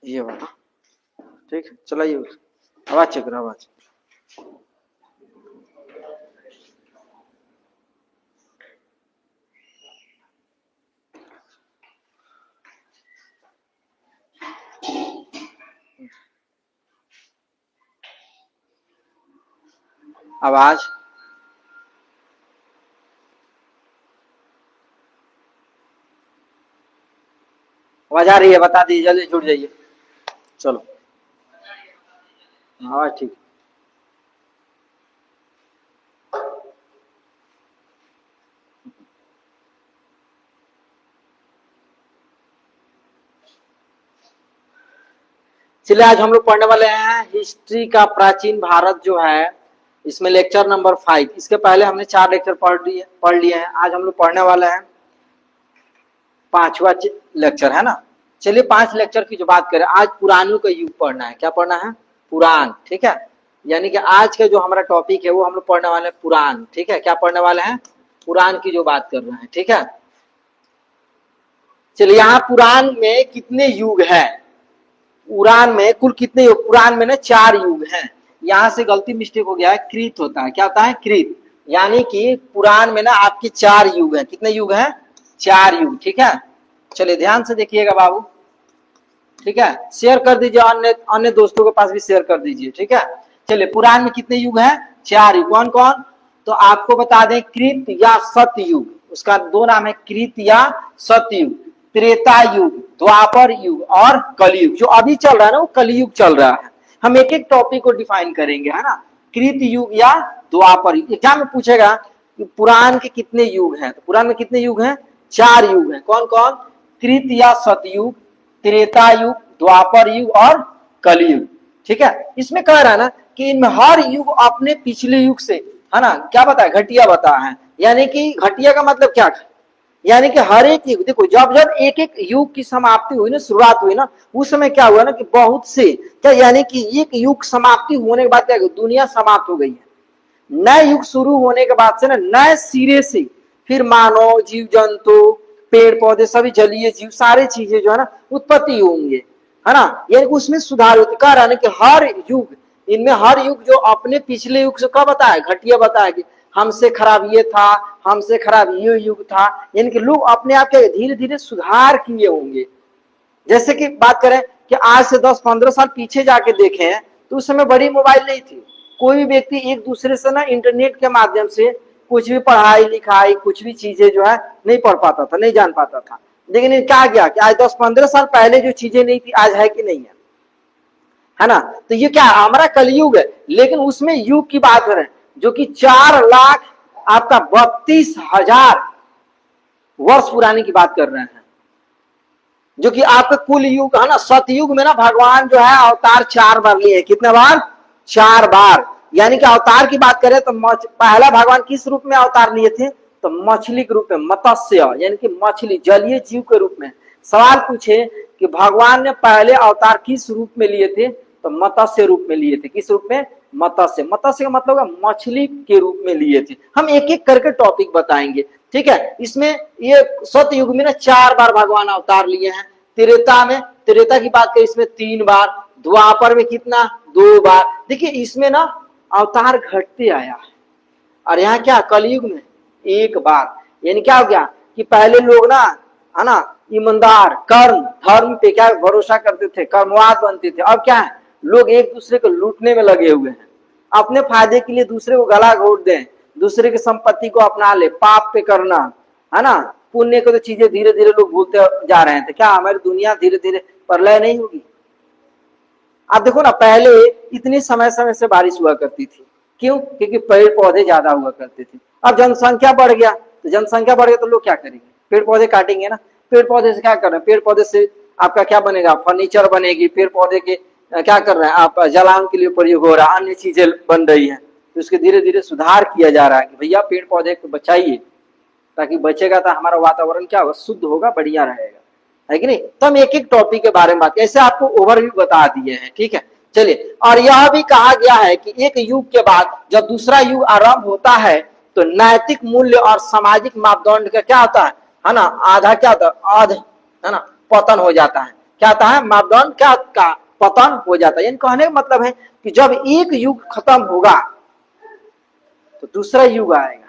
ये वाला। ठीक है, चलाइए। आवाज चेक करो, आवाज। आवाज आवाज आ रही है? बता दीजिए, जल्दी जुड़ जाइए। चलो, आवाज ठीक। चलिए, आज हम लोग पढ़ने वाले हैं हिस्ट्री का प्राचीन भारत जो है, इसमें लेक्चर नंबर 5। इसके पहले हमने 4 लेक्चर पढ़ लिए हैं। आज हम लोग पढ़ने वाले हैं 5वां लेक्चर, है ना। चलिए, 5 लेक्चर की जो बात करें, आज पुराणों का युग पढ़ना है। क्या पढ़ना है? पुराण। ठीक है, यानी कि आज का जो हमारा टॉपिक है वो हम लोग पढ़ने वाले हैं पुराण। ठीक है, क्या पढ़ने वाले हैं? पुराण की जो बात कर रहे हैं। ठीक है, चलिए, यहाँ पुराण में कितने युग है? पुराण में कुल कितने युग? पुराण में ना 4 युग हैं। यहाँ से गलती मिस्टेक हो गया है, कृत होता है। क्या होता है? कृत। यानी कि पुराण में ना आपके 4 युग हैं। कितने युग हैं? 4 युग। ठीक है, चलिए ध्यान से देखिएगा बाबू। ठीक है, शेयर कर दीजिए, अन्य अन्य दोस्तों के पास भी शेयर कर दीजिए। ठीक है, चलिए, पुराण में कितने युग हैं? 4 युग। कौन कौन? तो आपको बता दें, कृत या सतयुग। उसका 2 नाम है, कृत या सतयुग। त्रेता युग, द्वापर युग और कलयुग। जो अभी चल रहा है ना, वो कलयुग चल रहा है। हम एक एक टॉपिक को डिफाइन करेंगे, है ना। कृत युग या द्वापर युग। एग्जाम में पूछेगा कि पुराण के कितने युग हैं, तो पुराण में कितने युग हैं? 4 युग हैं। कौन कौन? कृत या सतयुग, त्रेता युग, द्वापर युग और कलयुग। ठीक है, इसमें कह रहा है ना कि इनमें हर युग अपने पिछले युग से, है ना, क्या बताया? घटिया बताया है। यानी कि घटिया का मतलब क्या? यानी कि हर एक युग, देखो, जब जब एक एक युग की समाप्ति हुई ना, शुरुआत हुई ना, उस समय क्या हुआ ना कि बहुत से क्या, यानी कि एक युग समाप्ति होने के बाद क्या, दुनिया समाप्त हो गई है। नए युग शुरू होने के बाद से ना, नए सिरे से फिर मानव, जीव जंतु, पेड़ पौधे, सभी जलीय जीव, सारी चीजें जो है ना उत्पत्ति होंगे, है ना। यानी उसमें सुधार होते। कह रहा है ना कि हर युग, इनमें हर युग जो अपने पिछले युग से क्या बताया? घटिया बताया कि हमसे खराब ये था, हमसे खराब ये युग था। यानी कि लोग अपने आप के धीरे धीरे सुधार किए होंगे। जैसे कि बात करें कि आज से 10-15 साल पीछे जाके देखें तो उस समय बड़ी मोबाइल नहीं थी। कोई भी व्यक्ति एक दूसरे से ना इंटरनेट के माध्यम से कुछ भी पढ़ाई लिखाई, कुछ भी चीजें जो है नहीं पढ़ पाता था, नहीं जान पाता था। लेकिन क्या गया कि आज 10-15 साल पहले जो चीजें नहीं थी, आज है कि नहीं है, है ना। तो ये क्या, हमारा कलयुग है। लेकिन उसमें युग की बात करें जो कि 4 लाख आपका 32,000 वर्ष पुराने की बात कर रहे हैं, जो कि आपका कुल युग है ना। सतयुग में ना भगवान जो है अवतार 4 बार लिए। कितने बार? 4 बार। यानी कि अवतार की बात करें तो पहला भगवान किस रूप में अवतार लिए थे? तो मछली के रूप में, मत्स्य, यानी कि मछली, जलीय जीव के रूप में। सवाल पूछे कि भगवान ने पहले अवतार किस रूप में लिए थे? तो मत्स्य रूप में लिए थे। किस रूप में? मत्स्य। मत्स्य का मतलब है मछली के रूप में लिए थे। हम एक एक करके टॉपिक बताएंगे। ठीक है, इसमें ये सतयुग में ना 4 बार भगवान अवतार लिए हैं। त्रेता में, त्रेता की बात करें, इसमें 3 बार। द्वापर में कितना? 2 बार। देखिए, इसमें ना अवतार घटते आया है। और यहाँ क्या, कलयुग में 1 बार। यानी क्या हो गया कि पहले लोग ना, है ना, ईमानदार, कर्म, धर्म पे क्या भरोसा करते थे, कर्मवाद बनते थे। अब क्या है, लोग एक दूसरे को लूटने में लगे हुए हैं। अपने फायदे के लिए दूसरे को गला घोट दें, दूसरे की संपत्ति को अपना ले, पाप पे करना, है ना। पुण्य को तो चीजें धीरे धीरे लोग भूलते जा रहे हैं। तो क्या हमारी दुनिया धीरे धीरे प्रलय नहीं होगी? आप देखो ना, पहले इतनी समय समय से बारिश हुआ करती थी। क्यों? क्योंकि पेड़ पौधे ज्यादा हुआ करते थे। अब जनसंख्या बढ़ गया, तो जनसंख्या बढ़ गया तो लोग क्या करेंगे? पेड़ पौधे काटेंगे ना। पेड़ पौधे से क्या कर रहे हैं? पेड़ पौधे से आपका क्या बनेगा? फर्नीचर बनेगी। पेड़ पौधे के क्या कर रहे हैं आप? जलावन के लिए प्रयोग हो रहा है, अन्य चीजें बन रही है। तो उसके धीरे धीरे सुधार किया जा रहा है कि भैया पेड़ पौधे को बचाइए, ताकि बचेगा तो हमारा वातावरण क्या होगा? शुद्ध होगा, बढ़िया रहेगा, है कि नहीं। तो हम एक एक टॉपिक के बारे में बात, ऐसे आपको ओवरव्यू बता दिए हैं। ठीक है, चलिए, और यह भी कहा गया है कि एक युग के बाद जब दूसरा युग आरंभ होता है तो नैतिक मूल्य और सामाजिक मापदंड का क्या होता है ना, आधा क्या होता है, आध, है ना, पतन हो जाता है। क्या होता है, मापदंड क्या का पतन हो जाता है। यानी कहने का मतलब है कि जब एक युग खत्म होगा तो दूसरा युग आएगा,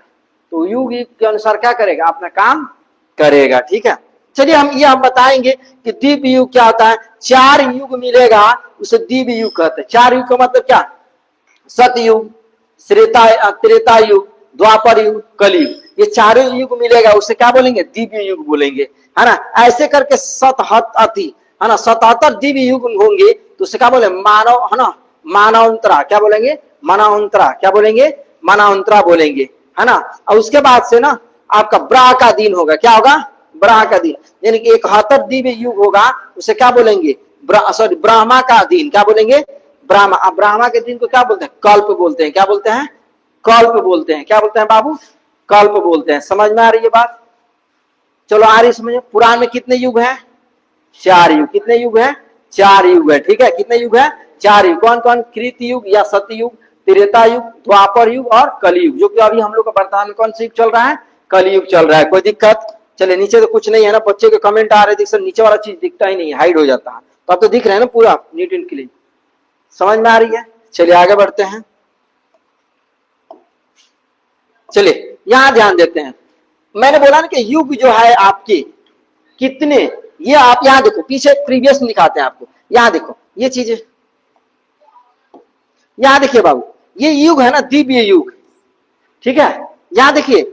तो युग के अनुसार क्या करेगा, अपना काम करेगा। ठीक है, चलिए हम बताएंगे कि दिव्य युग क्या होता है। 4 युग मिलेगा उसे दिव्य युग कहते हैं। 4 युग का मतलब क्या, सतयुग, त्रेता युग, द्वापर युग, कलयुग, ये चारों युग मिलेगा उसे क्या बोलेंगे, दिव्य युग बोलेंगे, है ना। ऐसे करके 77 है ना, 77 दिव्य युग होंगे तो उसे क्या बोले, मानव, है ना, मानवंतरा, क्या बोलेंगे, मानवंतरा, क्या बोलेंगे, मानवंतरा बोलेंगे, है ना। और उसके बाद से ना आपका ब्राह का दिन होगा, क्या होगा, ब्राह का दिन, यानी कि 71 दिव्य युग होगा उसे क्या बोलेंगे, सॉरी ब्रह्मा का दिन, क्या बोलेंगे, ब्राह्मा। अब ब्राह्मा के दिन को क्या बोलते हैं, कल्प बोलते हैं, क्या बोलते हैं, कल्प बोलते हैं, क्या बोलते हैं बाबू, कल्प बोलते हैं। समझ में आ रही है बात, चलो आ रही समझ। पुराण में कितने युग है, 4 युग, कितने युग है, 4 युग है। ठीक है, कितने युग है, 4 युग। कौन कौन, कृत युग या सतयुग, त्रेता युग, द्वापर युग और कलयुग, जो कि अभी हम लोग का वर्तमान में कौन सा युग चल रहा है, कलयुग चल रहा है। कोई दिक्कत, चले नीचे तो कुछ नहीं है ना, बच्चे के कमेंट आ रहे थे, नीचे वाला चीज दिखता ही नहीं, हाइड हो जाता है, तो अब तो दिख रहे हैं ना पूरा नीट एंड क्लीन। समझ में आ रही है, चलिए आगे बढ़ते हैं। चलिए यहां ध्यान देते हैं, मैंने बोला ना कि युग जो है आपके कितने, ये आप यहां देखो, पीछे प्रीवियस दिखाते हैं आपको, यहां देखो ये चीजें, यहां देखिए बाबू, ये युग है ना दिव्य युग, ठीक है, यहां देखिए,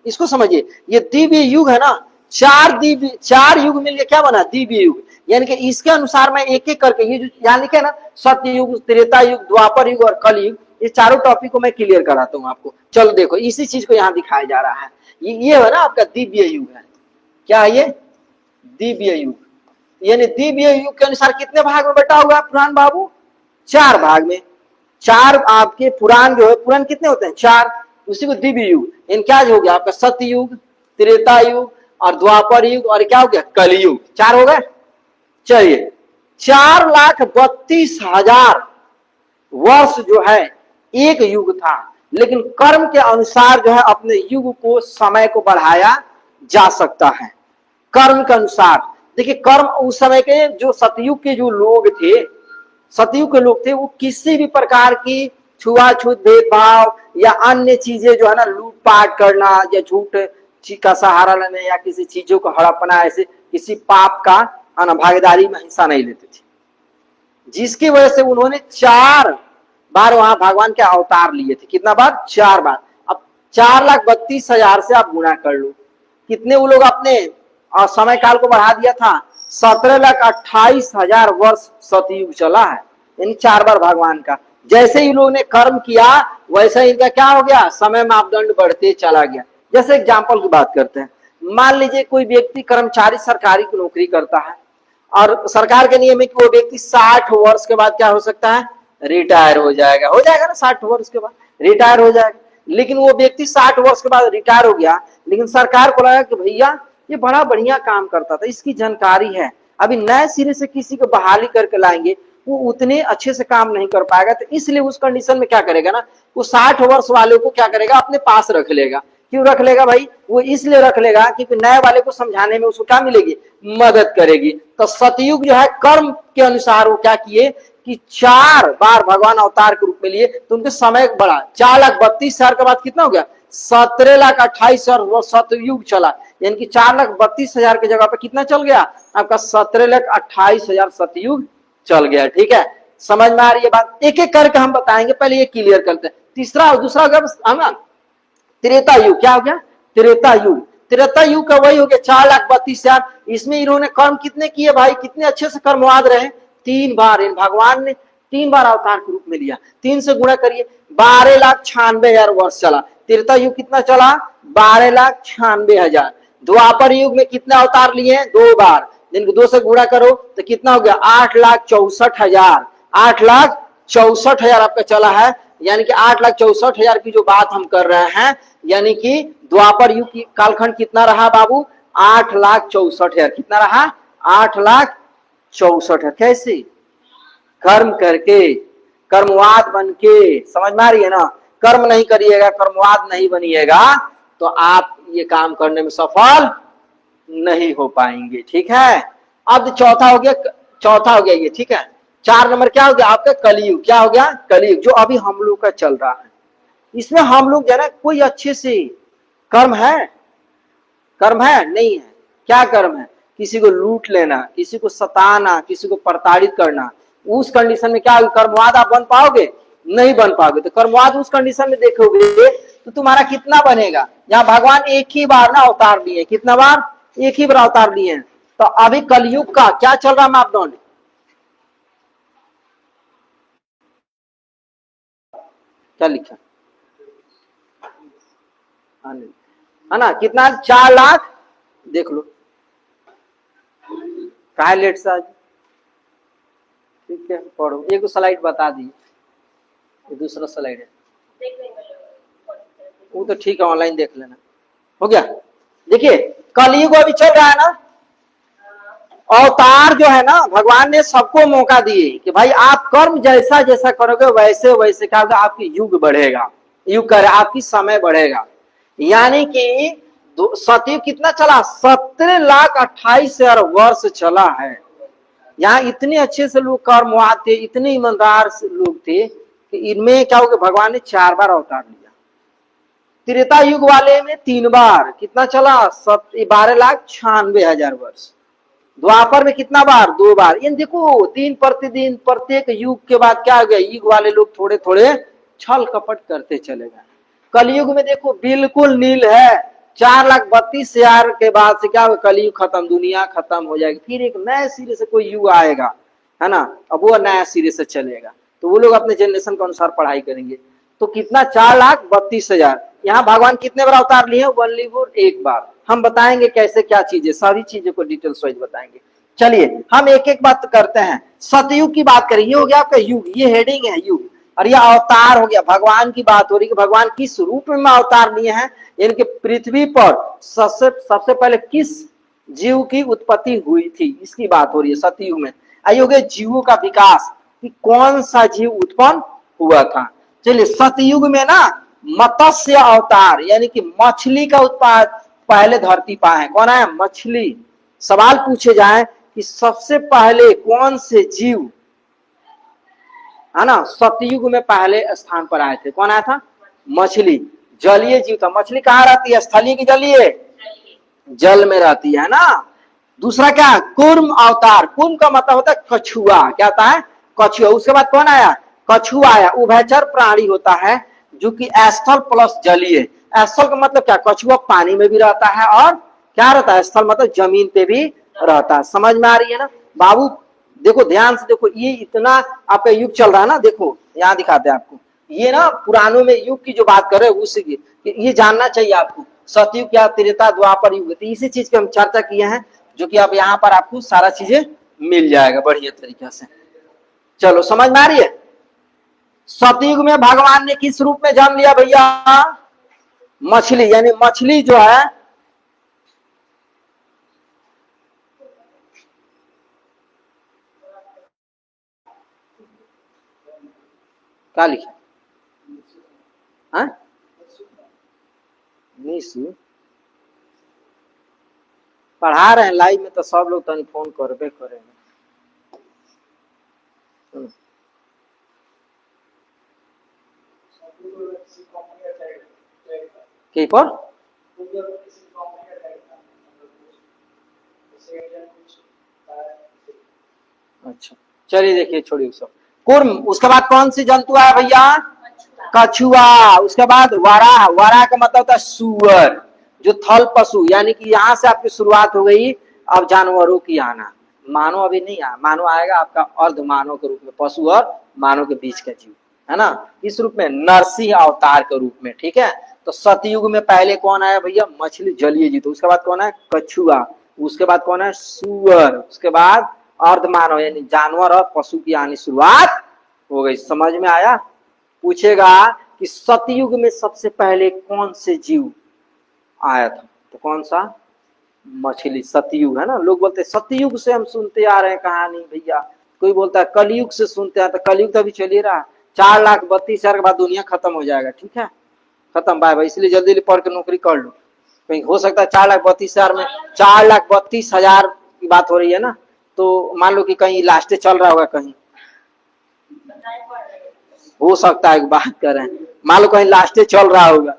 इसको समझिए, ये दिव्य युग है ना, 4 युग मिलके क्या बना, दिव्य युग। यानी कि इसके अनुसार मैं एक एक करके, ये जो यहाँ लिखे ना, सत्य युग, त्रेता युग, द्वापर युग और कल युग, ये चारों टॉपिक को मैं क्लियर कराता हूँ आपको। चलो देखो, इसी चीज को यहाँ दिखाया जा रहा है, ये है ना आपका दिव्य युग है, क्या है ये, दिव्य युग। यानी दिव्य युग के अनुसार कितने भाग में बटा हुआ है पुराण बाबू, 4 भाग में। 4 आपके पुराण जो है, पुराण कितने होते हैं, 4, उसी को दिव्य युग। इन क्या हो गया आपका, सतयुग, त्रेता युग और द्वापर युग और क्या हो गया, कलयुग, 4 हो गए। चलिए 4,32,000 वर्ष जो है एक युग था, लेकिन कर्म के अनुसार जो है अपने युग को, समय को बढ़ाया जा सकता है, कर्म के अनुसार। देखिए कर्म उस समय के जो सतयुग के जो लोग थे, सतयुग के लोग थे, वो किसी भी प्रकार की छुआछूत, भेदभाव या अन्य चीजें जो है ना, लूटपाट करना या झूठ का सहारा लेना या किसी चीजों को हड़पना, ऐसे किसी पाप का भागीदारी में हिस्सा नहीं लेते थे, जिसकी वजह से उन्होंने 4 बार वहां भगवान के अवतार लिए थे। कितना बार, 4 बार। अब 4,32,000 से आप गुणा कर लो, कितने वो लोग अपने समय काल को बढ़ा दिया था, 17,28,000 वर्ष सतयुग चला है, यानी 4 बार भगवान का। जैसे ही लोगों ने कर्म किया वैसे इनका क्या हो गया, समय मापदंड बढ़ते चला गया। जैसे एग्जाम्पल की बात करते हैं, मान लीजिए कोई व्यक्ति कर्मचारी सरकारी की नौकरी करता है और सरकार के नियम है कि वो व्यक्ति 60 वर्ष के बाद क्या हो सकता है, रिटायर हो जाएगा ना, 60 वर्ष के बाद रिटायर हो जाएगा। लेकिन वो व्यक्ति 60 वर्ष के बाद रिटायर हो गया, लेकिन सरकार को लगा कि भैया ये बड़ा बढ़िया काम करता था, इसकी जानकारी है, अभी नए सिरे से किसी को बहाली करके लाएंगे, वो उतने अच्छे से काम नहीं कर पाएगा, तो इसलिए उस कंडीशन में क्या करेगा ना, वो 60 वर्ष वाले को क्या करेगा, अपने पास रख लेगा। क्यों रख लेगा भाई, वो इसलिए रख लेगा क्योंकि नए वाले को समझाने में उसको क्या मिलेगी, मदद करेगी। तो सतयुग जो है कर्म के अनुसार वो क्या किए कि 4 बार भगवान अवतार के रूप में लिए, तो उनके समय बढ़ा। 4,32,000 के बाद कितना हो गया, 17,28,000 सतयुग चला, यानी कि 4,32,000 की जगह पे कितना चल गया आपका, 17,28,000 सतयुग चल गया। ठीक है, समझ में आ रही है बात, एक एक करके हम बताएंगे, पहले ये क्लियर करते हैं। तीसरा और दूसरा हो गया त्रेता युग, क्या हो गया, त्रेता युग। त्रेता युग का वही हो गया 4,32,000। इसमें इन्होंने कर्म कितने किए भाई, कितने अच्छे से कर्मवाद रहे, 3 बार। इन भगवान ने 3 बार अवतार के रूप में लिया, 3 से गुणा करिए, 12,96,000 वर्ष चला। त्रेता युग कितना चला, 12,96,000। द्वापर युग में कितने अवतार लिए, 2 बार, जिनको 2 से गुणा करो तो कितना हो गया, 8,64,000। 8,64,000 आपका चला है, यानी कि 8,64,000 की जो बात हम कर रहे हैं, यानी कि द्वापर युग की कालखंड कितना रहा बाबू, 8,64,000। कितना रहा, 8,64,000। कैसे, कर्म करके, कर्मवाद बन के। समझ में आ रही है ना, कर्म नहीं करिएगा, कर्मवाद नहीं बनिएगा, तो आप ये काम करने में सफल नहीं हो पाएंगे। ठीक है, अब चौथा हो गया चौथा हो गया ये, ठीक है। 4 नंबर क्या हो गया आपका कलयुग, क्या हो गया कलयुग, जो अभी हम लोग का चल रहा है। इसमें हम लोग जो है ना कोई अच्छे से कर्म है, कर्म है नहीं है, क्या कर्म है, किसी को लूट लेना, किसी को सताना, किसी को प्रताड़ित करना। उस कंडीशन में क्या कर्मवाद आप बन पाओगे, नहीं बन पाओगे। तो कर्मवाद उस कंडीशन में देखोगे तो तुम्हारा कितना बनेगा। यहाँ भगवान एक ही बार ना अवतार लिए, कितना बार, एक ही बार अवतार लिए हैं। तो अभी कलयुग का क्या चल रहा है मापदंड, क्या लिखा है ना, कितना 4 लाख, देख लो कहा लेट से आज, ठीक है पढ़ो। एक स्लाइड बता दी, दूसरा स्लाइड है वो तो ठीक है ऑनलाइन देख लेना, हो गया। देखिए कलयुग अभी चल रहा है ना, अवतार जो है ना भगवान ने सबको मौका दिए कि भाई आप कर्म जैसा जैसा करोगे वैसे वैसे क्या होगा, आपकी युग बढ़ेगा, युग कर आपकी समय बढ़ेगा। यानी कि सतयुग कितना चला, 17,28,000 वर्ष चला है। यहाँ इतने अच्छे से लोग कर्मवाद थे, इतने ईमानदार लोग थे कि इनमें क्या हो गया, भगवान ने 4 बार अवतार लिया। त्रेता युग वाले में 3 बार, कितना चला 12,96,000 वर्ष। द्वापर में कितना बार, 2 बार। इन देखो दिन प्रतिदिन प्रत्येक युग के बाद क्या हो गया, युग वाले लोग थोड़े थोड़े छल कपट करते चले गए। कलयुग में देखो बिल्कुल नील है, 4,32,000 के बाद से क्या होगा, कलयुग खत्म, दुनिया खत्म हो जाएगी, फिर एक नए सिरे से कोई युग आएगा, है ना। अब वो नया सिरे से चलेगा, तो वो लोग अपने जनरेशन के अनुसार पढ़ाई करेंगे। तो कितना 4,32,000। यहाँ भगवान कितने बार अवतार लिए, ओनली फॉर 1 बार। हम बताएंगे कैसे क्या चीजें, सारी चीजों को डिटेल्स वाइज बताएंगे। चलिए हम एक एक बात करते हैं। सतयुग की बात करें, ये हो गया आपका युग, ये हेडिंग है युग, और ये अवतार हो गया। भगवान की बात हो रही है कि भगवान किस रूप में अवतार लिए हैं, इनके पृथ्वी पर सबसे पहले किस जीव की उत्पत्ति हुई थी, इसकी बात हो रही है सतयुग में। आइए हो गया जीवों का विकास, कि कौन सा जीव उत्पन्न हुआ था। चलिए सतयुग में ना मत्स्य अवतार, यानी कि मछली का उत्पाद पहले धरती पर है। कौन है, मछली। सवाल पूछे जाए कि सबसे पहले कौन से जीव, है ना, सतयुग में पहले स्थान पर आए थे, कौन आया था, मछली। जलीय जीव था। मछली कहाँ रहती है, स्थलीय की जलीय, जल में रहती है ना। दूसरा क्या, कूर्म अवतार। कूर्म का मतलब होता है कछुआ, क्या होता है, कछुआ। उसके बाद कौन आया, कछुआ आया। उभयचर प्राणी होता है जो कि स्थल प्लस जलीय। स्थल का मतलब क्या, कछुआ पानी में भी रहता है और क्या रहता है, स्थल मतलब जमीन पे भी रहता है। समझ में आ रही है ना बाबू। देखो ध्यान से देखो, ये इतना आपका युग चल रहा है ना, देखो यहाँ दिखाते हैं आपको। ये ना पुरानों में युग की जो बात कर रहे हैं उसी की, ये जानना चाहिए आपको। सतयुग क्या, त्रेता द्वापर युग, तो इसी चीज की हम चर्चा किए हैं, जो कि आप यहाँ पर आपको सारा चीजें मिल जाएगा बढ़िया तरीके से। चलो समझ में आ रही है। सतयुग में भगवान ने किस रूप में जन्म लिया भैया, मछली। यानी मछली जो है, क्या लिखा, निशु पढ़ा रहे हैं लाइव में, तो सब लोग तो फोन करबे करेंगे। के पर अच्छा चलिए देखिए, छोड़िए सब। कुर्म, उसके बाद कौन सी जंतु आया भैया, कछुआ। उसके बाद वाराह। वाराह का मतलब होता है सुअर, जो थल पशु। यानी कि यहाँ से आपकी शुरुआत हो गई अब जानवरों की आना। मानव अभी नहीं आया, मानव आएगा आपका अर्ध मानव के रूप में, पशु और मानव के बीच का जीव, है ना, इस रूप में नरसिंह अवतार के रूप में। ठीक है, तो सतयुग में पहले कौन आया भैया, मछली जलीय जीव। उसके बाद कौन है, कछुआ। उसके बाद कौन है, सुअर। उसके बाद अर्ध मानव यानी जानवर और पशु की आनी शुरुआत हो गई। समझ में आया। पूछेगा कि सतयुग में सबसे पहले कौन से जीव आया था, तो कौन सा, मछली। सतयुग है ना, लोग बोलते हैं सतयुग से हम सुनते आ रहे हैं कहानी भैया। कोई बोलता है कलयुग से सुनते हैं, तो कलयुग तो अभी चल ही रहा। 4,32,000 के बाद दुनिया खत्म हो जाएगा। ठीक है, खत्म बाय बाय। इसलिए जल्दी जल्दी पढ़ के नौकरी कर लो, कहीं हो सकता है 4,32,000 में 4,32,000 की बात हो रही है ना, तो मान लो कि कहीं लास्ट चल रहा होगा, कहीं हो सकता है, बात कर रहे हैं, मान लो कहीं लास्ट चल रहा होगा,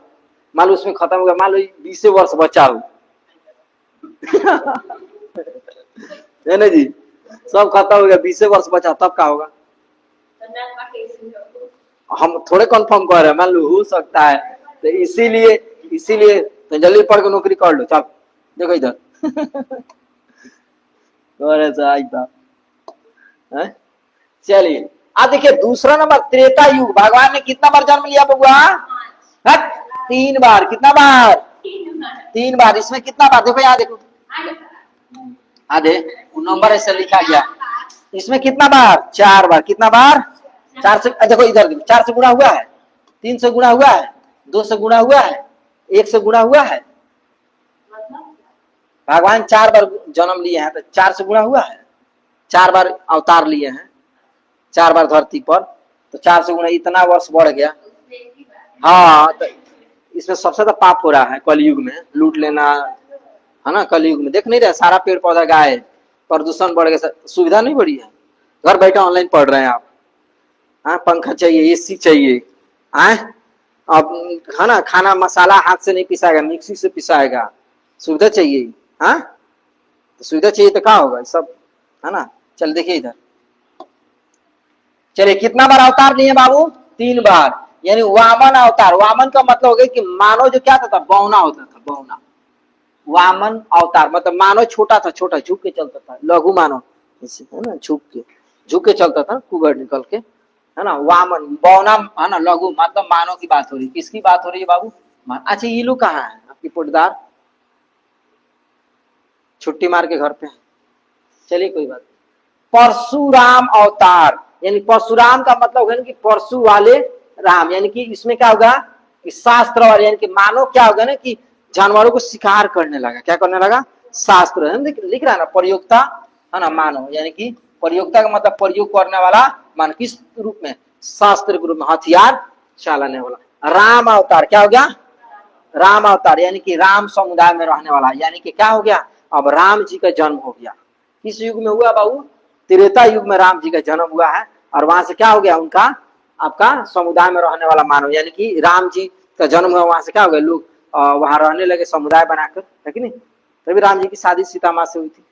मान लो उसमें खत्म होगा, मान लो 20 वर्ष बचा हो है ना जी, सब खत्म हो गया, 20 वर्ष बचा, तब क्या होगा? हम थोड़े कंफर्म कर रहे हैं, मान लो हो सकता है, तो इसीलिए इसीलिए तो जल्दी पढ़ के नौकरी कर लो। चल देखो इधर चलिए अब देखिए दूसरा नंबर, त्रेता युग। भगवान ने कितना बार जन्म लिया बबुआ? 3 बार। कितना बार? 3 बार। इसमें कितना बार? देखो यहाँ देखो, आधे नंबर ऐसे लिखा गया, इसमें कितना बार? 4 बार। कितना बार? 4 से, देखो इधर देखो, 4 से गुणा हुआ है, 3 से गुणा हुआ है, 2 से गुणा हुआ है, 1 से गुणा हुआ है। भगवान 4 बार जन्म लिए हैं, तो 4 से गुणा हुआ है, 4 बार अवतार लिए हैं, 4 बार धरती पर, तो 4 से गुणा, इतना वर्ष बढ़ गया। हाँ, तो इसमें सबसे ज्यादा पाप हो रहा है कलयुग में, लूट लेना, है ना। कलयुग में देख नहीं रहे, सारा पेड़ पौधा गाय, प्रदूषण बढ़ गया, सुविधा नहीं बढ़ी है। घर बैठे ऑनलाइन पढ़ रहे हैं आप, हाँ, पंखा चाहिए, एसी चाहिए, अब है ना, खाना मसाला हाथ से नहीं पिसाएगा, मिक्सी से पिसाएगा, सुविधा चाहिए। हाँ, तो सुविधा चाहिए तो क्या होगा सब, है ना। चल देखिए इधर, चलिए कितना बार अवतार लिए बाबू? 3 बार। यानी वामन अवतार। वामन का मतलब हो गया कि मानव जो क्या था, बौना होता था, बौना। वामन अवतार मतलब मानव छोटा था, छोटा झुक के चलता था, लघु मानव, है ना, झुक के चलता था, कुबर निकल के, है ना। वामन, बौना, है ना, लघु मतलब मानव की बात हो रही है। किसकी बात हो रही है बाबू? अच्छा, ये लोग कहाँ है आपकी पोटदार? छुट्टी मार के घर पे है। चलिए कोई बात। परशुराम अवतार, यानी परशुराम का मतलब है कि परशु वाले राम, यानी कि इसमें क्या होगा कि शास्त्र वाले, यानी कि मानव क्या होगा ना कि जानवरों को शिकार करने लगा। क्या करने लगा? शास्त्र है, लिख रहा है ना, प्रयोगता, है ना, मानव, यानी कि प्रयोगता का मतलब प्रयोग करने वाला मानव। किस रूप में? शास्त्र के रूप में, हथियार चलाने वाला। राम अवतार क्या हो गया? राम अवतार यानी कि राम समुदाय में रहने वाला, यानी कि क्या हो गया? अब राम जी का जन्म हो गया। किस युग में हुआ बाबू? त्रेता युग में राम जी का जन्म हुआ है, और वहां से क्या हो गया? उनका आपका समुदाय में रहने वाला मानव, यानी कि राम जी का जन्म हुआ, वहां से क्या हो गया? लोग वहां रहने लगे समुदाय बनाकर, है कि नहीं। तभी राम जी की शादी सीता माँ से हुई थी।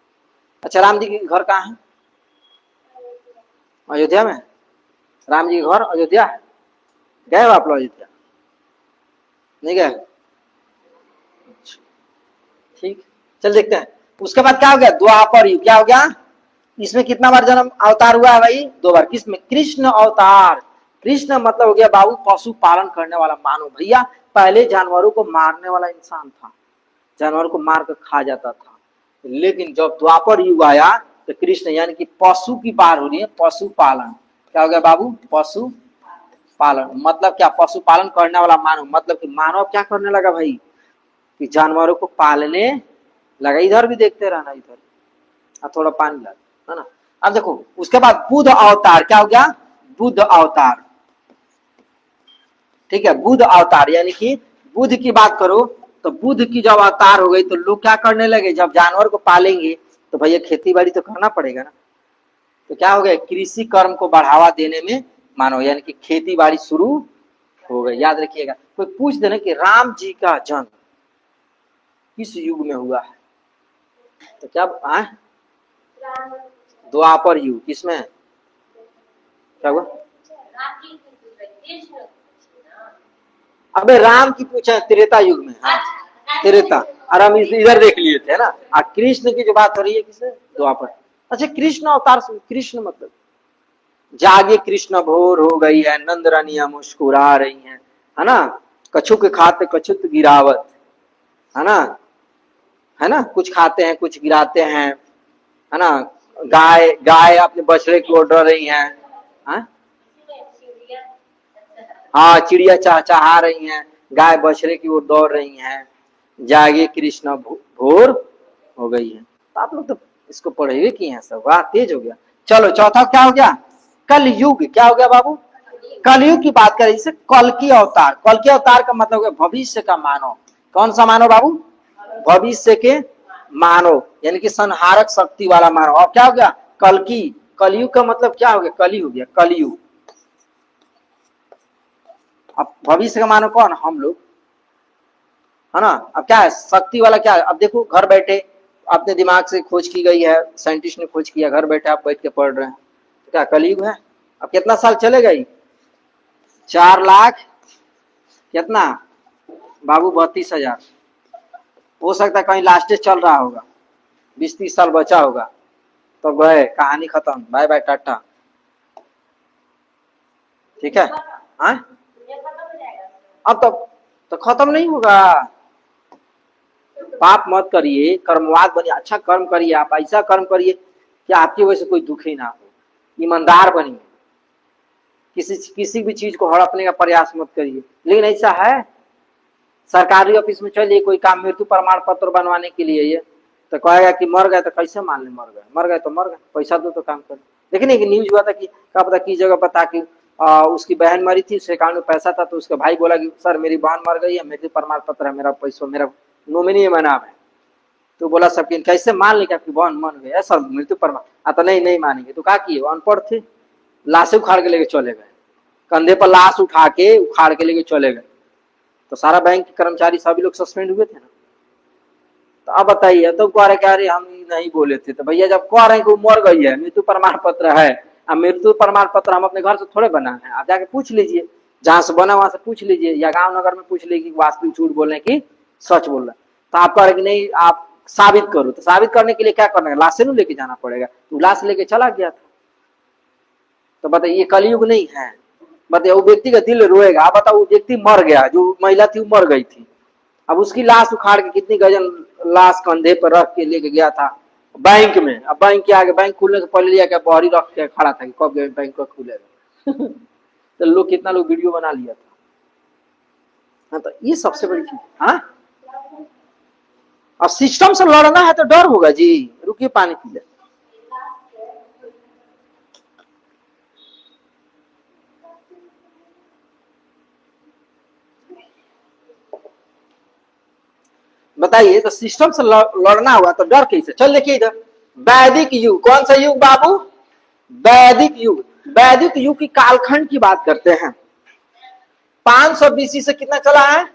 अच्छा, राम जी के घर कहाँ है? अयोध्या में। राम जी के घर अयोध्या है। गए हो आप लोग अयोध्या? नहीं गए? ठीक, चल देखते हैं। उसके बाद क्या हो गया? द्वापर युग। क्या हो गया? इसमें कितना बार जन्म अवतार हुआ है भाई? 2 बार। किसमें? कृष्ण अवतार। कृष्ण मतलब हो गया बाबू पशु पालन करने वाला मानव। भैया पहले जानवरों को मारने वाला इंसान था, जानवरों को मार कर खा जाता था, लेकिन जब द्वापर युग आया तो कृष्ण, यानी कि पशु की बात हो रही है, पशु पालन। क्या हो गया बाबू? पशु पालन मतलब क्या? पशु पालन करने वाला मानव, मतलब कि मानव क्या करने लगा भाई कि जानवरों को पालने लगा। इधर भी देखते रहना, इधर थोड़ा पानी ला, है ना। अब देखो उसके बाद बुद्ध अवतार। क्या हो गया? बुद्ध अवतार। ठीक है, बुद्ध अवतार यानी कि बुद्ध की बात करो तो बुद्ध की जब अवतार हो गई तो लोग क्या करने लगे? जब जानवर को पालेंगे तो भैया खेती बाड़ी तो करना पड़ेगा ना। तो क्या हो गया? कृषि कर्म को बढ़ावा देने में मानो, यानी कि खेती बाड़ी शुरू हो गई। याद रखिएगा, कोई पूछ देना कि राम जी का जन्म किस युग में हुआ है, तो क्या द्वापर युग। किसमें? क्या हुआ? अबे राम की पूछा, त्रेता युग में। हाँ, त्रेता। और हम इधर देख लिए थे ना। कृष्ण की जो बात हो रही है किसमें? द्वापर। अच्छा, कृष्ण अवतार से कृष्ण मतलब जागे कृष्ण भोर हो गई है, नंद रानियां मुस्कुरा रही हैं, है ना। कछुक खाते कछुत गिरावत, है ना, है ना। कुछ खाते हैं कुछ गिराते हैं, है ना। गाय गाय अपने बछड़े की ओर डर रही है। हाँ, चिड़िया चहचहा रही हैं, गाय बछड़े की ओर दौड़ रही हैं, जागे कृष्ण भोर हो गई है। तो आप लोग तो इसको पढ़े हुए किए हैं सब, वाह तेज हो गया। चलो चौथा क्या हो गया? कल युग। क्या हो गया बाबू? कलयुग की बात करें, जिसे कल की अवतार। कल के अवतार का मतलब है भविष्य का मानव। कौन सा मानव बाबू? भविष्य के मानव। यानी कि संहारक शक्ति वाला मानव। और क्या हो गया? कल्कि। कलयुग का मतलब क्या हो गया? कली हो गया, कलयुग। अब भविष्य का मानव कौन? हम लोग, है ना। अब क्या है शक्ति वाला? क्या है? अब देखो घर बैठे अपने दिमाग से खोज की गई है, साइंटिस्ट ने खोज किया, घर बैठे आप बैठ के पढ़ रहे हैं, तो क्या कलयुग है? अब कितना साल चलेगा? 4 लाख कितना बाबू? 32,000। हो सकता है कहीं लास्टेज चल रहा होगा, 20-30 साल बचा होगा, तो गए, कहानी खत्म, बाय बाय टाटा। ठीक है। हाँ अब तो खत्म नहीं होगा। पाप मत करिए, कर्मवाद बनिए, अच्छा कर्म करिए, आप ऐसा कर्म करिए कि आपकी वजह से कोई दुखी ना हो। ईमानदार बनिए, किसी भी चीज को हड़पने का प्रयास मत करिए। लेकिन ऐसा है सरकारी ऑफिस में चलिए, कोई काम मृत्यु प्रमाण पत्र बनवाने के लिए, ये तो कहेगा कि मर गए, तो कैसे मान ले? मर गए तो मर गए, पैसा दो तो काम कर। लेकिन एक न्यूज हुआ था कि क्या पता की जगह पता कि उसकी बहन मरी थी, उसके अकाउंट में पैसा था, तो उसका भाई बोला कि सर मेरी बहन मर गई है, मृत्यु प्रमाण पत्र है, मेरा पैसा, मेरा नॉमिनी है, नाम है। तो बोला सबके कैसे मान ले कि आपकी बहन मर गई? सर मृत्यु प्रमाण, तो नहीं मानेंगे। तो क्या किए? अनपढ़ थे, लाशें उखाड़ के लेके चले गए, कंधे पर लाश उठा के उखाड़ के लेके चले गए। तो सारा बैंक के कर्मचारी सभी लोग सस्पेंड हुए थे ना। तो अब बताइए, तो कह रहे क्या? अरे हम नहीं बोले थे। तो भैया जब कह रहे हैं कि वो मर गई है, मृत्यु प्रमाण पत्र है, अब मृत्यु प्रमाण पत्र हम अपने घर से थोड़े बनाए हैं, आप जाके पूछ लीजिए, जहां से बना वहां से पूछ लीजिए, या गांव नगर में पूछ लीजिए वास्तविक झूठ बोल रहे की सच बोल रहे। तो आप कह रहे कि नहीं आप साबित करो। तो साबित करने के लिए क्या करना है? लाश से लेके जाना पड़ेगा। तो लाश लेके चला गया था। तो बताइए ये कलयुग नहीं है? बताइए वो व्यक्ति का दिल रोएगा। आप बताओ वो व्यक्ति मर गया, जो महिला थी वो मर गई थी, अब उसकी लाश उखाड़ के कितनी गजन लाश कंधे पर रख के लेके गया था बैंक में। अब बैंक के आगे, बैंक खुलने से पहले लिया क्या बहरी रख के खड़ा था कि कब बैंक का खुलेगा। तो लोग कितना लोग वीडियो बना लिया था। हाँ तो ये सबसे बड़ी चीज। हाँ अब सिस्टम से लड़ना है तो डर होगा जी। रुकिए पानी पी ले। बताइए तो सिस्टम से लड़ना हुआ तो डर कैसे? चल देखिए इधर, वैदिक युग। कौन सा युग बाबू? वैदिक युग। वैदिक युग की कालखंड की बात करते हैं। 500 बीसी से कितना चला है?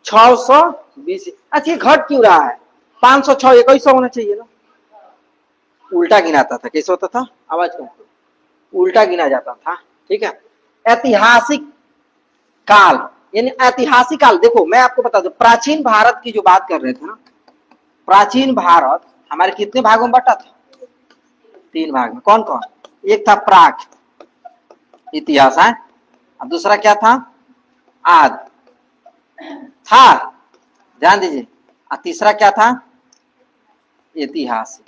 600 बीसी। अच्छा ये घट क्यों रहा है? 506 ये कैसा होना चाहिए ना? उल्टा गिनाता था। कैसे होता था? आवाज कम, उल्टा गिना जाता था। ठीक है। ऐतिहासिक काल, यानी ऐतिहासिक काल। देखो मैं आपको बता दूं, प्राचीन भारत की जो बात कर रहे थे ना, प्राचीन भारत हमारे कितने भागों में बटा था? 3 भाग में। कौन कौन? एक था प्राक इतिहास है, अब दूसरा क्या था? आद था, ध्यान दीजिए। और तीसरा क्या था? ऐतिहासिक।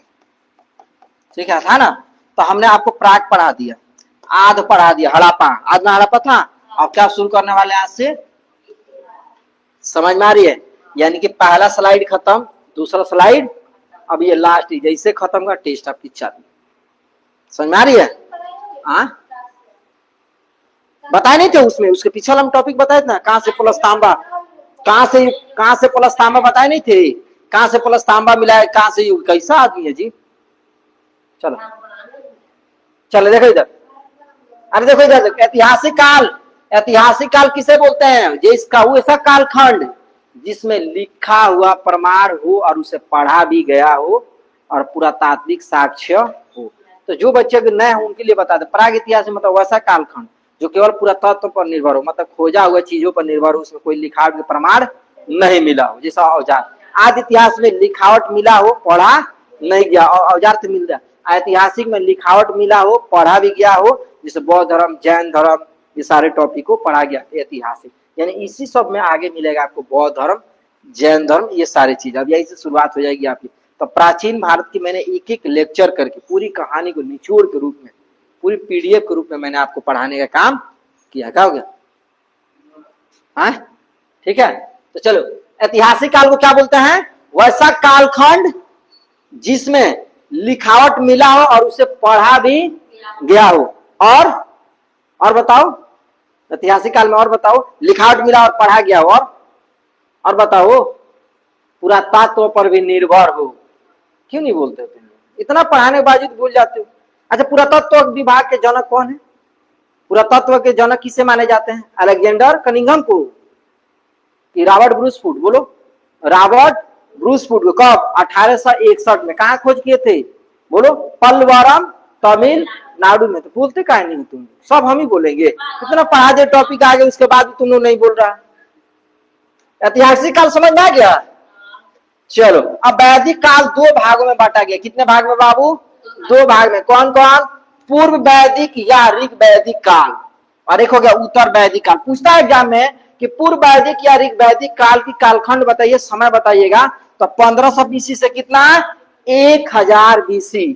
ठीक है था ना। तो हमने आपको प्राक पढ़ा दिया, आद पढ़ा दिया, हड़प्पा। आज ना हड़प्पा था। अब क्या शुरू करने वाले आज से? समझ में आ रही है? यानी कि पहला स्लाइड खत्म, दूसरा स्लाइड, अब ये लास्ट जैसे खत्म का टेस्ट आपकी चालू। समझ में आ रही है? बताए नहीं थे उसमें, उसके पीछे हम टॉपिक बताए थे ना, कहां से प्लस तांबा, कहां से प्लस तांबा बताए नहीं थे? कहां से प्लस तांबा मिला है, कहां से युग? कैसा आदमी है जी। चलो चलो देखो इधर, अरे देखो इधर, ऐतिहासिक काल। ऐतिहासिक काल किसे बोलते हैं? जिसका वो ऐसा कालखंड जिसमें लिखा हुआ प्रमाण हो और उसे पढ़ा भी गया हो और पुरातात्विक साक्ष्य हो। तो जो बच्चे नए हो उनके लिए बता दे, प्राग इतिहास मतलब वैसा कालखंड जो केवल पुरातत्व पर निर्भर हो, मतलब खोजा हुआ चीजों पर निर्भर हो, उसमें कोई लिखावट प्रमाण नहीं मिला हो। जैसा औजार। आदि इतिहास में लिखावट मिला हो, पढ़ा नहीं गया, और औजार तो मिल गया। ऐतिहासिक में लिखावट मिला हो, पढ़ा भी गया हो, जैसे बौद्ध धर्म, जैन धर्म, ये सारे टॉपिक को पढ़ा गया ऐतिहासिक। यानी इसी सब में आगे मिलेगा आपको बौद्ध धर्म, जैन धर्म, ये सारी चीज। अब यही से शुरुआत हो जाएगी आपकी। तो प्राचीन भारत की मैंने एक एक लेक्चर करके पूरी कहानी को निचोड़ के रूप में, पूरी पीडीएफ के रूप में मैंने आपको पढ़ाने का काम किया। क्या हो गया? हाँ ठीक है। तो चलो, ऐतिहासिक काल को क्या बोलते हैं? वैसा कालखंड जिसमें लिखावट मिला हो और उसे पढ़ा भी गया हो। और बताओ, ऐतिहासिक काल में और बताओ, लिखावट मिला और पढ़ा गया हो, और बताओ पुरातत्व पर भी निर्भर हो। क्यों नहीं बोलते हो तुम लोग? इतना पढ़ाने के बावजूद भूल जाते हो। अच्छा, पुरातत्व विभाग के जनक कौन है? पुरातत्व के जनक किसे माने जाते हैं? अलेक्जेंडर कनिंघम को कि रॉबर्ट ब्रूस फूड? बोलो। रॉबर्ट ब्रूस फूड को कब? 1861 में। कहा खोज किए थे? बोलो। पल्लवरम, तमिलनाडु में। तो बोलते काहे नहीं हो तुम? सब हम ही बोलेंगे। कितना पढ़ा दे टॉपिक आगे, उसके बाद भी तुम लोग नहीं बोल रहा। ऐतिहासिक काल समझ में आ गया? चलो, अब वैदिक काल दो भागों में बांटा गया। कितने भाग में बाबू? दो भाग में। कौन कौन? पूर्व वैदिक या ऋग वैदिक काल, और एक हो गया उत्तर वैदिक काल। पूछता है एग्जाम में कि पूर्व वैदिक या ऋग वैदिक काल की कालखंड बताइए, समय बताइएगा। तो 1500 बीसी से कितना? 1000 बीसी।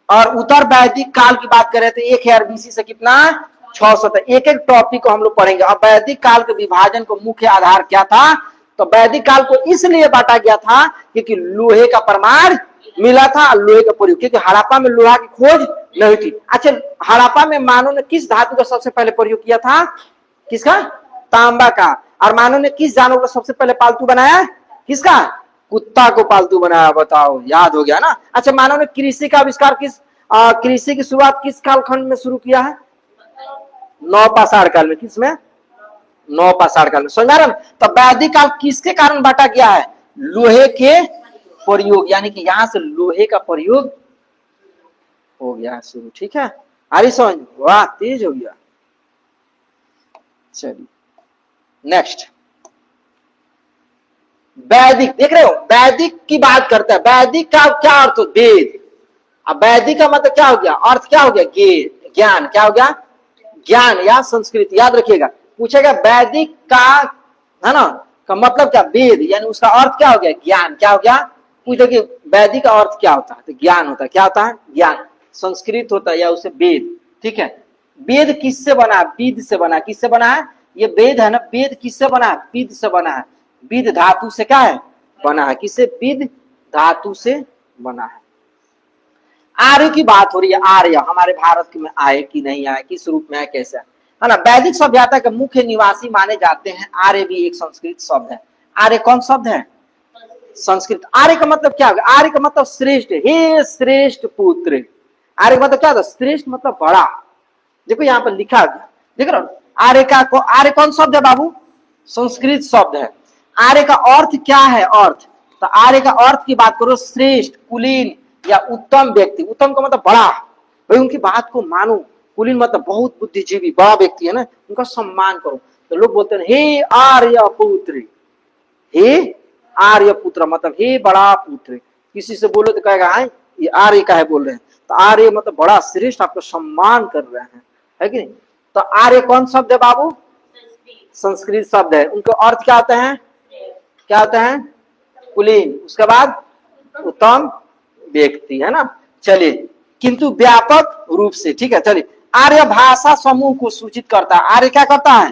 और उत्तर वैदिक काल की बात करें तो 1000 बीसी से कितना? 600। एक एक टॉपिक को हम लोग पढ़ेंगे। अब वैदिक काल के विभाजन को मुख्य आधार क्या था? तो वैदिक काल को इसलिए बांटा गया था क्योंकि लोहे का प्रमाण मिला था, लोहे का प्रयोग, क्योंकि हड़प्पा में लोहा की खोज नहीं थी। अच्छा, हड़प्पा में मानव ने किस धातु का सबसे पहले प्रयोग किया था? किसका? तांबा का। और मानव ने किस जानवर को सबसे पहले पालतू बनाया? किसका? कुत्ता को पालतू बनाया। बताओ, याद हो गया ना? अच्छा, मानव ने कृषि का आविष्कार कृषि की शुरुआत किस कालखंड में शुरू किया है? नवपाषाण काल में। किसमें? नवपाषाण काल में। समझ रहे? तो वैदिक काल किसके कारण बांटा गया है? लोहे के प्रयोग, यानी कि यहां से लोहे का प्रयोग हो गया शुरू। ठीक है, अरे समझ? वाह, तेज हो गया। चलिए नेक्स्ट, वैदिक। देख रहे हो, वैदिक की बात करता है। वैदिक का क्या अर्थ? वेद। अब वैदिक का मतलब क्या हो गया? अर्थ क्या हो गया? ज्ञान। क्या हो गया? ज्ञान या संस्कृत। याद रखिएगा, पूछेगा वैदिक का, है ना, का मतलब क्या? वेद, यानी उसका अर्थ क्या हो गया? ज्ञान। क्या हो गया? पूछे कि वैदिक का अर्थ क्या होता है? तो ज्ञान होता है। क्या होता है? ज्ञान। संस्कृत होता है या उसे वेद। ठीक है, वेद किससे बना? विद से बना। किससे बना है? ये वेद है ना, वेद किससे बना है? विद से बना है। विद धातु से क्या है? बना है। किससे? विद धातु से बना है। आर्य की बात हो रही है। आर्य हमारे भारत में आए कि नहीं आए, किस रूप में आए, कैसे है ना? वैदिक सभ्यता के मुख्य निवासी माने जाते हैं। आर्य भी एक संस्कृत शब्द है। आर्य कौन शब्द है? संस्कृत। आर्य का मतलब क्या होगा? आर्य का मतलब श्रेष्ठ। हे श्रेष्ठ पुत्र। आर्य का मतलब क्या होता है? श्रेष्ठ मतलब बड़ा। देखो यहाँ पर लिखा गया, देख रहे हो? आर्य का आर्य कौन शब्द है बाबू? संस्कृत शब्द है। आर्य का अर्थ क्या है? अर्थ, तो आर्य का अर्थ की बात करो, श्रेष्ठ, कुलीन या उत्तम व्यक्ति। उत्तम का मतलब बड़ा, भाई उनकी बात को मानो। कुलीन मतलब बहुत बुद्धिजीवी, बड़ा व्यक्ति है ना, उनका सम्मान करो। तो लोग बोलते हैं हे आर्य पुत्र। हे आर्य पुत्र मतलब हे बड़ा पुत्र। किसी से बोलो तो कहेगा हाँ ये आर्य का है बोल रहे हैं। तो आर्य मतलब बड़ा श्रेष्ठ, आपका सम्मान कर रहे हैं, है कि नहीं? तो आर्य कौन शब्द है बाबू? संस्कृत शब्द है। उनके अर्थ क्या होते हैं? क्या होते हैं? कुलीन, उसके बाद उत्तम व्यक्ति, है ना? चलिए, किंतु व्यापक रूप से। ठीक है, चलिए। आर्य भाषा समूह को सूचित करता है। आर्य क्या करता है?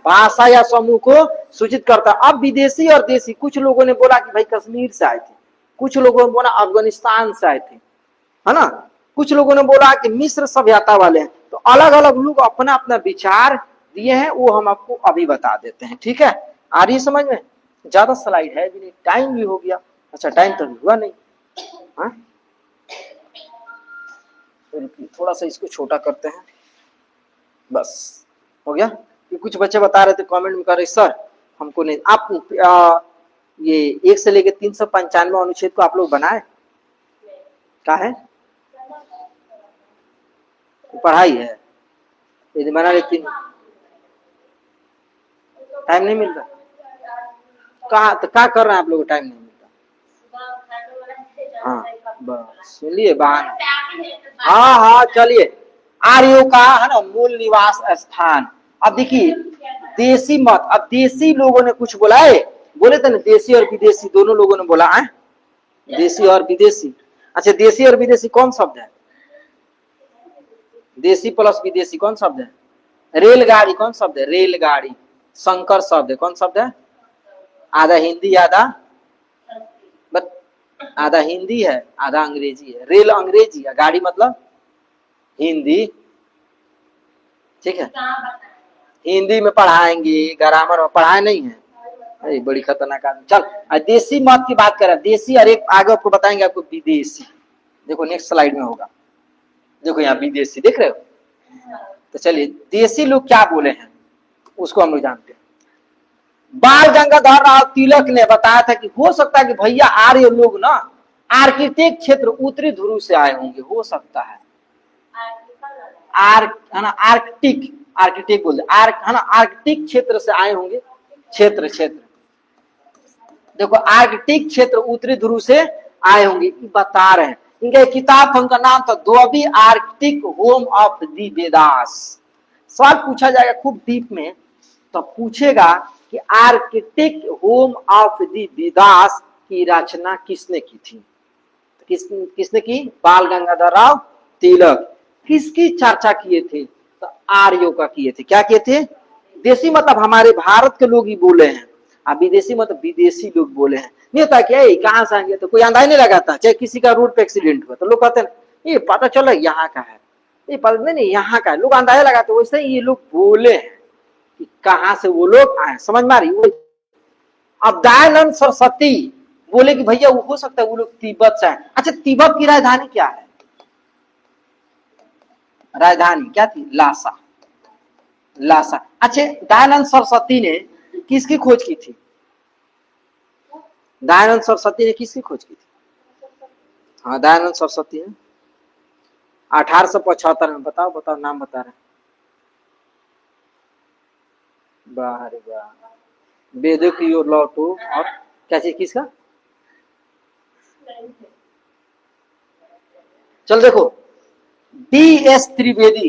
भाषा या समूह को सूचित करता है। अब विदेशी और देशी, कुछ लोगों ने बोला कि भाई कश्मीर से आए थे, कुछ लोगों ने बोला अफगानिस्तान से आए थे, है ना? कुछ लोगों ने बोला कि मिस्र सभ्यता वाले हैं। तो अलग अलग लोग अपना अपना विचार दिए हैं, वो हम आपको अभी बता देते हैं। ठीक है, आ रही है समझ में? ज्यादा स्लाइड है भी नहीं, टाइम भी हो गया। अच्छा, टाइम तो हुआ नहीं। हाँ, थोड़ा सा इसको छोटा करते हैं, बस हो गया। ये कुछ बच्चे बता रहे थे, कमेंट में कर रहे सर हमको नहीं। आप ये 1 से लेकर 395 अनुच्छेद को आप लोग बनाए? क्या है? पढ़ाई है, यदि बना लेती टाइम नहीं मिलता। कहा तो क्या कर रहे हैं आप लोग? टाइम नहीं मिलता। हाँ बस, सुनिए बहाना। हाँ हाँ, चलिए। आर्यों का है ना मूल निवास स्थान। अब देखिए, देशी मत। अब देशी लोगों ने कुछ बोला है, बोले थे ना, देशी और विदेशी दोनों लोगों ने बोला है। देशी और विदेशी। अच्छा, देशी और विदेशी कौन शब्द है? देशी प्लस विदेशी कौन शब्द है? रेलगाड़ी कौन शब्द है? रेलगाड़ी संकर शब्द है। कौन शब्द है? आधा हिंदी आधा, बट आधा हिंदी है आधा अंग्रेजी है। रेल अंग्रेजी है, गाड़ी मतलब हिंदी। ठीक है, हिंदी में पढ़ाएंगे, ग्रामर में पढ़ाए नहीं है। अरे बड़ी खतरनाक आदमी। चल देसी मत की बात करें, देसी और एक आगे आपको बताएंगे आपको विदेशी। देखो नेक्स्ट स्लाइड में होगा, देखो यहाँ विदेशी देख रहे हो। तो चलिए देसी लोग क्या बोले हैं उसको हम लोग जानते हैं। बाल गंगाधर राव तिलक ने बताया था कि हो सकता है कि भैया आर्य लोग ना आर्किटेक्ट क्षेत्र उत्तरी ध्रुव से आए होंगे, हो सकता है। है ना, आर्कटिक, आर्किटेक्ट बोलते है ना, आर्कटिक क्षेत्र से आए होंगे। क्षेत्र क्षेत्र देखो आर्कटिक क्षेत्र उत्तरी ध्रुव से आए होंगे बता रहे हैं। इनका किताब था, उनका नाम था द्रवी Arctic home of the Vedas. सवाल पूछा जाएगा खूब डीप में, तो पूछेगा कि Arctic home of the Vedas की रचना किसने की थी? किसने की? बाल गंगाधर राव तिलक। किसकी चर्चा किए थे? तो आर्यों का किए थे। क्या किए थे? देसी मतलब हमारे भारत के लोग ही बोले हैं, अब विदेशी मतलब विदेशी लोग बोले हैं। नहीं होता क्या कहाँ से आएंगे, तो कोई अंदाजा नहीं लगाता। चाहे किसी का रोड पे एक्सीडेंट हुआ तो लोग कहते हैं ये पता चला यहाँ का है, ये पता नहीं यहाँ का है, लोग अंदाजा लगाते। वैसे ही ये लोग बोले हैं कि कहाँ से वो लोग आए, समझ में आ रही? अब दयानंद सरस्वती बोले कि भैया वो हो सकता है वो लोग तिब्बत से आए। अच्छा तिब्बत की राजधानी क्या है? राजधानी क्या थी? लासा। लासा। अच्छा दयानंद सरस्वती ने किसकी खोज की थी? दयानंद सरस्वती ने किसकी खोज की थी? हाँ दयानंद सरस्वती ने 1875 में। बताओ बताओ नाम बता रहे। बाहर वेदों की ओर लौटो और क्या चीज किसका? चल देखो डी.एस. त्रिवेदी,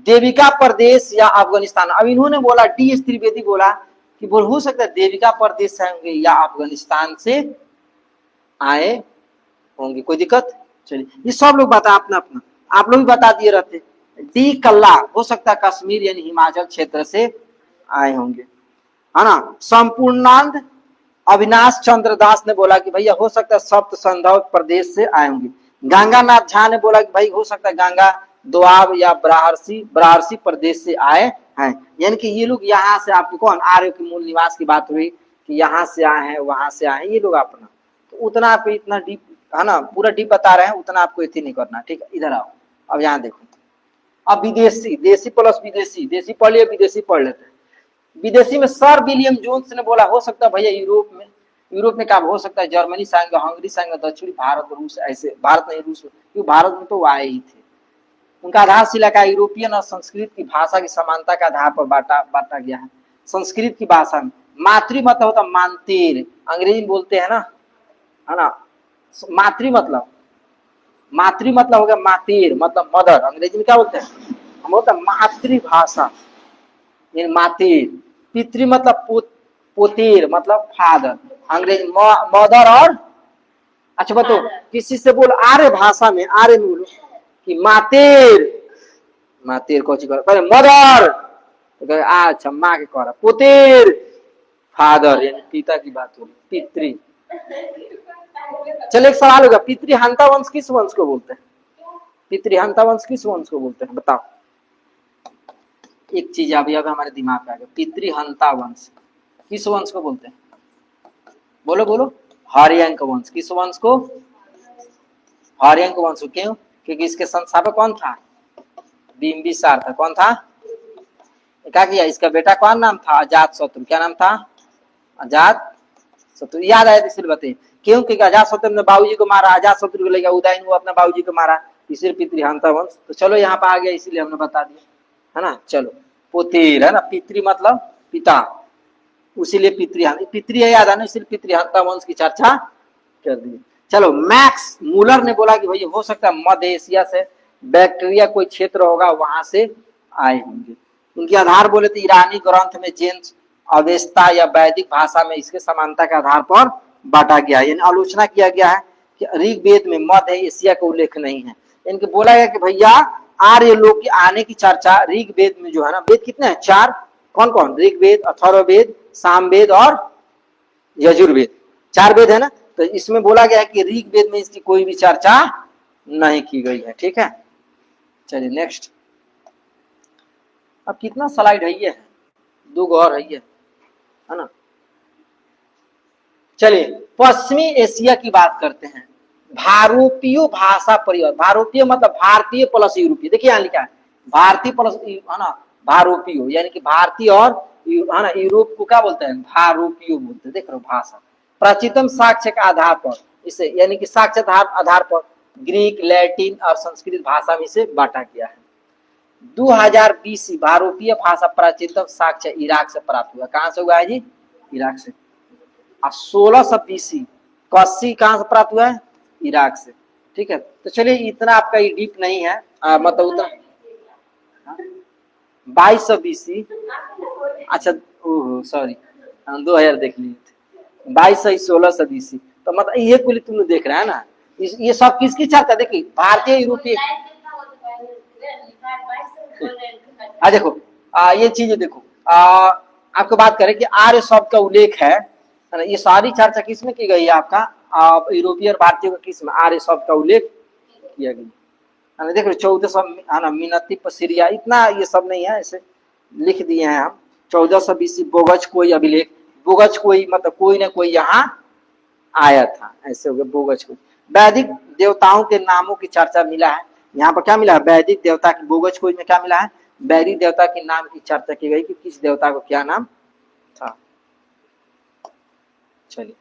देविका प्रदेश या अफगानिस्तान। अब इन्होंने बोला डी.एस. त्रिवेदी बोला कि बोल हो सकता है देविका प्रदेश से होंगे या अफगानिस्तान से आए होंगे। कोई दिक्कत? चलिए ये सब लोग बता अपना अपना, आप लोग भी बता दिए रहते। डी कल्ला हो सकता है कश्मीर यानी हिमाचल क्षेत्र से आए होंगे, है ना। संपूर्णानंद अविनाश चंद्र दास ने बोला कि भैया हो सकता है सप्त संधव प्रदेश से आए होंगे। गंगानाथ झा ने बोला कि भाई हो सकता है गंगा दोआब या ब्रारसी प्रदेश से आए हैं। यानी कि ये लोग यहाँ से, आपको कौन आर्य के मूल निवास की बात हुई कि यहाँ से आए हैं वहां से आए हैं ये लोग अपना। तो उतना आपको इतना डीप है ना, पूरा डीप बता रहे हैं, उतना आपको इतनी नहीं करना। ठीक है इधर आओ। अब यहाँ देखो, अब विदेशी, देसी प्लस विदेशी, देसी पढ़ लिया विदेशी पढ़ लेते हैं। विदेशी में सर विलियम जोन्स ने बोला हो सकता है भैया यूरोप में क्या हो सकता है जर्मनी से आएंगे, हंगरी से आएंगे, दक्षिणी भारत, रूस, ऐसे भारत नहीं रूस, क्योंकि भारत में तो वो आए ही थे। उनका आधारशिला का यूरोपियन और संस्कृत की भाषा की समानता के आधार पर बांटा गया है। संस्कृत की भाषा में मातृ मतलब होता मानतेर, अंग्रेजी में बोलते हैं ना, है ना। मातृ मतलब हो गया मातेर, मतलब मदर। अंग्रेजी में क्या बोलते हैं? हम बोलते हैं मातृभाषा, मातेर। पितृ मतलब पोतेर मतलब फादर, अंग्रेजी मदर। और अच्छा बताओ किसी से बोल आर्य भाषा में, आर्य में बोलो कि मातेर, मातेर कौन सी कर मदर, अच्छा माँ के कह रहा, पोतेर फादर यानी पिता की बात हो रही, पितृ। चलो एक सवाल होगा, पितृहंता वंश किस वंश को बोलते हैं? पितृहंता वंश किस वंश को बोलते हैं बताओ? एक चीज अभी हमारे दिमाग में आ गया, पितृहंता वंश किस वंश को बोलते हैं? बोलो बोलो। हर्यंक वंश। किस वंश को? हर्यंक वंश। क्यों? क्योंकि इसके संस्थापक कौन था? बिंबिसार था। कौन था? क्या किया? इसका बेटा कौन नाम था? अजात शत्रु। क्या नाम था? अजात शत्रु। याद आया इसलिए बताइए क्यों? क्योंकि अजात शत्रु ने बाबूजी को मारा, अजात शत्रु को लेकर उदयन हुआ अपना बाबूजी को मारा, इसलिए पितृहंता वंश। तो चलो यहाँ पर आ गया इसीलिए हमने बता दिया, है ना। चलो पोतेर है ना, पितृ मतलब पिता, उसीलिए पितृ याद आना, इसलिए पितृहंता वंश की चर्चा कर दी। चलो मैक्स मूलर ने बोला कि भैया हो सकता है मध्य एशिया से बैक्टीरिया कोई क्षेत्र होगा वहां से आए होंगे। उनके आधार बोले तो ईरानी ग्रंथ में जेम्स अवेस्ता या वैदिक भाषा में इसके समानता के आधार पर बांटा गया है, यानी आलोचना किया गया है कि ऋग्वेद में मध्य एशिया का उल्लेख नहीं है। इनके बोला गया कि भैया आर्य लोग के आने की चर्चा ऋग्वेद में जो है ना, वेद कितने हैं? 4। कौन कौन? ऋग्वेद, अथर्ववेद, सामवेद और यजुर्वेद, 4 वेद है ना। तो इसमें बोला गया है कि ऋग्वेद में इसकी कोई भी चर्चा नहीं की गई है। ठीक है चलिए नेक्स्ट। अब कितना स्लाइड है ये? 2 और है ये, है ना। चलिए पश्चिमी एशिया की बात करते हैं। भारोपीय भाषा परिवर्तन, भारोपीय मतलब भारतीय प्लस यूरोपीय, देखिए यहाँ लिखा है भारतीय प्लस है ना, भारोपीय यानी कि भारतीय और है ना यूरोप को क्या बोलते हैं, भारोपीय बोलते हैं। देख रहे हो भाषा प्राचीनतम साक्ष्य के आधार पर इसे यानी कि साक्ष्य आधार पर ग्रीक, लैटिन और संस्कृत भाषा में इसे बांटा गया है। 2000 BC भारोपीय भाषा प्राचीनतम साक्ष्य इराक से प्राप्त हुआ। कहां से हुआ है जी, इराक से। 1600 BC कस्सी कहां से प्राप्त हुआ है, इराक से। ठीक है, तो चलिए इतना आपका ये डीप नहीं है, मतलब उतना 2200 BC, अच्छा ओहो सॉरी 2000 देख लिए थे, 2200 1600 BC, तो मतलब ये कुल तुम देख रहा है ना, ये सब किसकी चर्चा, देखिए भारतीय यूरोपीय। देखो ये चीजें देखो, आपको बात करें कि आर्य शब्द का उल्लेख है ना, ये सारी चर्चा किसमें की गई है आपका, यूरोपीय और भारतीय का किसमें, आर्य शब्द का उल्लेख किया गया है। देख रहे 1400 है ना मिनती सीरिया, इतना ये सब नहीं है, ऐसे लिख दिए हैं हम। 1400 BC बोगज कोई अभिलेख, बोगज कोई मतलब कोई ना कोई यहाँ आया था, ऐसे हो गया बोगज कोई। वैदिक देवताओं के नामों की चर्चा मिला है, यहाँ पर क्या मिला है, वैदिक देवता की, बोगज खोज में क्या मिला है, वैदिक देवता के नाम की चर्चा की गई कि किस देवता को क्या नाम था। चलिए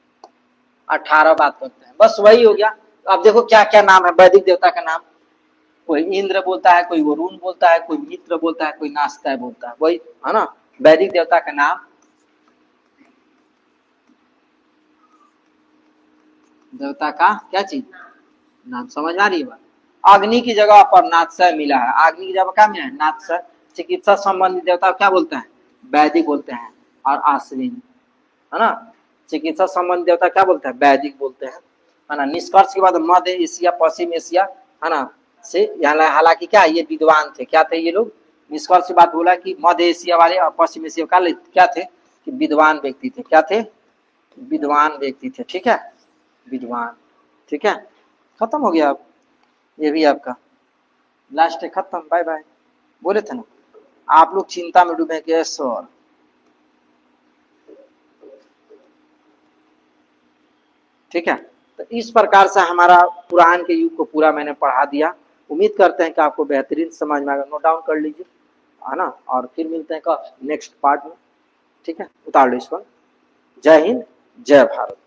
18 बात करते हैं, बस वही हो गया। अब देखो क्या क्या नाम है वैदिक देवता का नाम, कोई इंद्र बोलता है, कोई वरुण बोलता है, कोई मित्र बोलता है, कोई नास्ता बोलता है, वही है ना वैदिक देवता का नाम। देवता का क्या चीज नाम, समझ आ रही है बात। अग्नि की जगह पर नाथसय मिला है, अग्नि की जगह क्या मिला है, नाथसय। चिकित्सा संबंधी देवता क्या बोलते हैं, वैदिक बोलते हैं, और आश्विन है ना। चिकित्सा संबंधी देवता क्या बोलते हैं, वैदिक बोलते हैं, है ना। निष्कर्ष के बाद मध्य एशिया, पश्चिम एशिया है ना से, हालांकि क्या ये विद्वान थे, क्या थे ये लोग, निष्कर्ष की बात बोला कि मध्य एशिया वाले और पश्चिम एशिया का क्या थे, कि विद्वान व्यक्ति थे, क्या थे, विद्वान व्यक्ति थे। ठीक है, विद्वान। ठीक है, खत्म हो गया। अब ये भी आपका लास्ट है, खत्म, बाय बाय। बोले थे ना आप लोग चिंता में डूबे के सर। ठीक है, तो इस प्रकार से हमारा पुराण के युग को पूरा मैंने पढ़ा दिया। उम्मीद करते हैं कि आपको बेहतरीन समझ में आएगा, नोट डाउन कर लीजिए है ना, और फिर मिलते हैं नेक्स्ट पार्ट में। ठीक है, उतार लो इस पर। जय हिंद, जय भारत।